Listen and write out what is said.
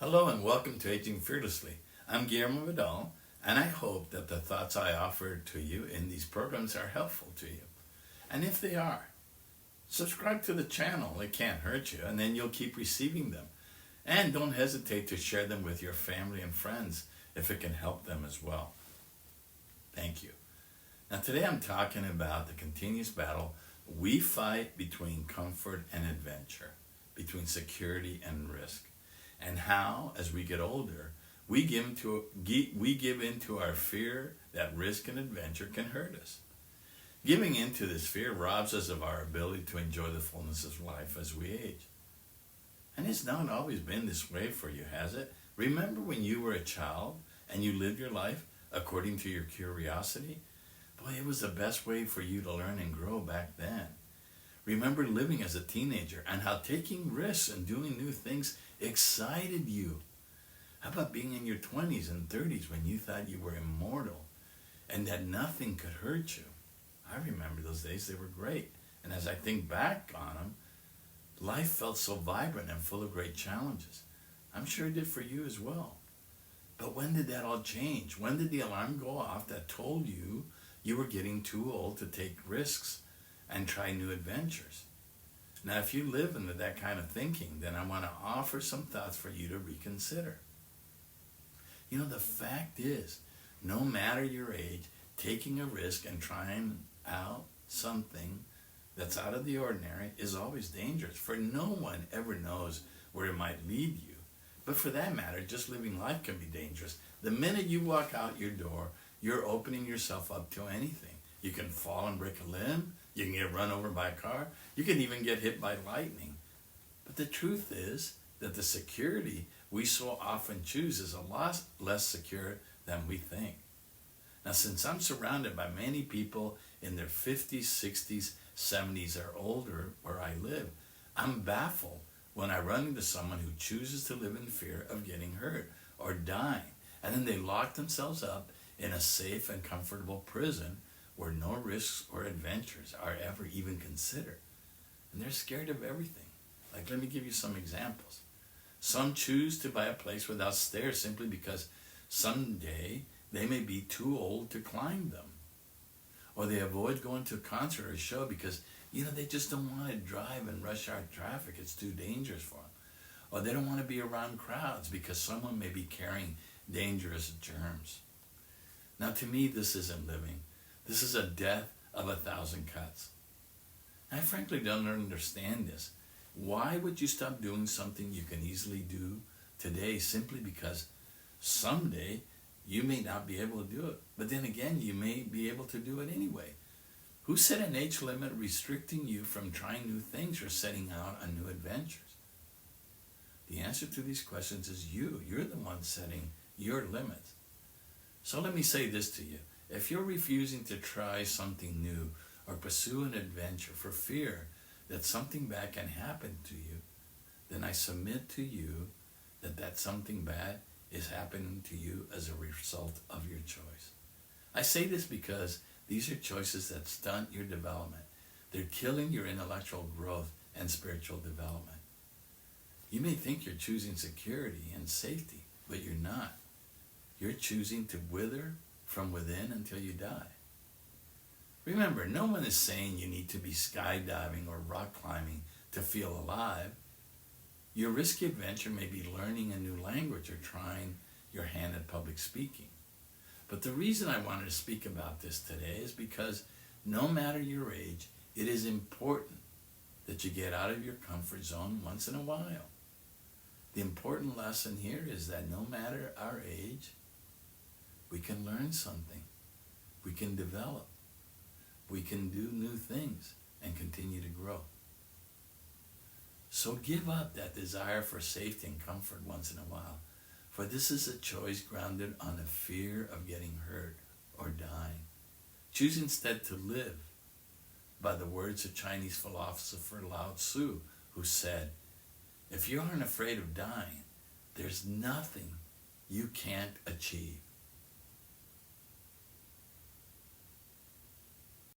Hello and welcome to Aging Fearlessly. I'm Guillermo Vidal, and I hope that the thoughts I offer to you in these programs are helpful to you. And if they are, subscribe to the channel. It can't hurt you, and then you'll keep receiving them. And don't hesitate to share them with your family and friends if it can help them as well. Thank you. Now today I'm talking about the continuous battle we fight between comfort and adventure, between security and risk, and how, as we get older, we give into our fear that risk and adventure can hurt us. Giving into this fear robs us of our ability to enjoy the fullness of life as we age. And it's not always been this way for you, has it? Remember when you were a child and you lived your life according to your curiosity? Boy, it was the best way for you to learn and grow back then. Remember living as a teenager and how taking risks and doing new things excited you. How about being in your 20s and 30s when you thought you were immortal and that nothing could hurt you? I remember those days. They were great. And as I think back on them, life felt so vibrant and full of great challenges. I'm sure it did for you as well. But when did that all change? When did the alarm go off that told you you were getting too old to take risks and try new adventures? Now, if you live into that kind of thinking, then I want to offer some thoughts for you to reconsider. You know, the fact is, no matter your age, taking a risk and trying out something that's out of the ordinary is always dangerous, for no one ever knows where it might lead you. But for that matter, just living life can be dangerous. The minute you walk out your door, you're opening yourself up to anything. You can fall and break a limb. You can get run over by a car. You can even get hit by lightning. But the truth is that the security we so often choose is a lot less secure than we think. Now, since I'm surrounded by many people in their 50s, 60s, 70s, or older where I live, I'm baffled when I run into someone who chooses to live in fear of getting hurt or dying, and then they lock themselves up in a safe and comfortable prison where no risks or adventures are ever even considered. And they're scared of everything. Like, let me give you some examples. Some choose to buy a place without stairs simply because someday they may be too old to climb them. Or they avoid going to a concert or a show because, they just don't want to drive in rush hour traffic. It's too dangerous for them. Or they don't want to be around crowds because someone may be carrying dangerous germs. Now, to me, this isn't living. This is a death of 1,000 cuts. I frankly don't understand this. Why would you stop doing something you can easily do today simply because someday you may not be able to do it, but then again, you may be able to do it anyway? Who set an age limit restricting you from trying new things or setting out on new adventures? The answer to these questions is you. You're the one setting your limits. So let me say this to you. If you're refusing to try something new or pursue an adventure for fear that something bad can happen to you, then I submit to you that something bad is happening to you as a result of your choice. I say this because these are choices that stunt your development. They're killing your intellectual growth and spiritual development. You may think you're choosing security and safety, but you're not. You're choosing to wither from within until you die. Remember, no one is saying you need to be skydiving or rock climbing to feel alive. Your risky adventure may be learning a new language or trying your hand at public speaking. But the reason I wanted to speak about this today is because no matter your age, it is important that you get out of your comfort zone once in a while. The important lesson here is that no matter our age, we can learn something. We can develop. We can do new things and continue to grow. So give up that desire for safety and comfort once in a while, for this is a choice grounded on a fear of getting hurt or dying. Choose instead to live by the words of Chinese philosopher Lao Tzu, who said, "If you aren't afraid of dying, there's nothing you can't achieve."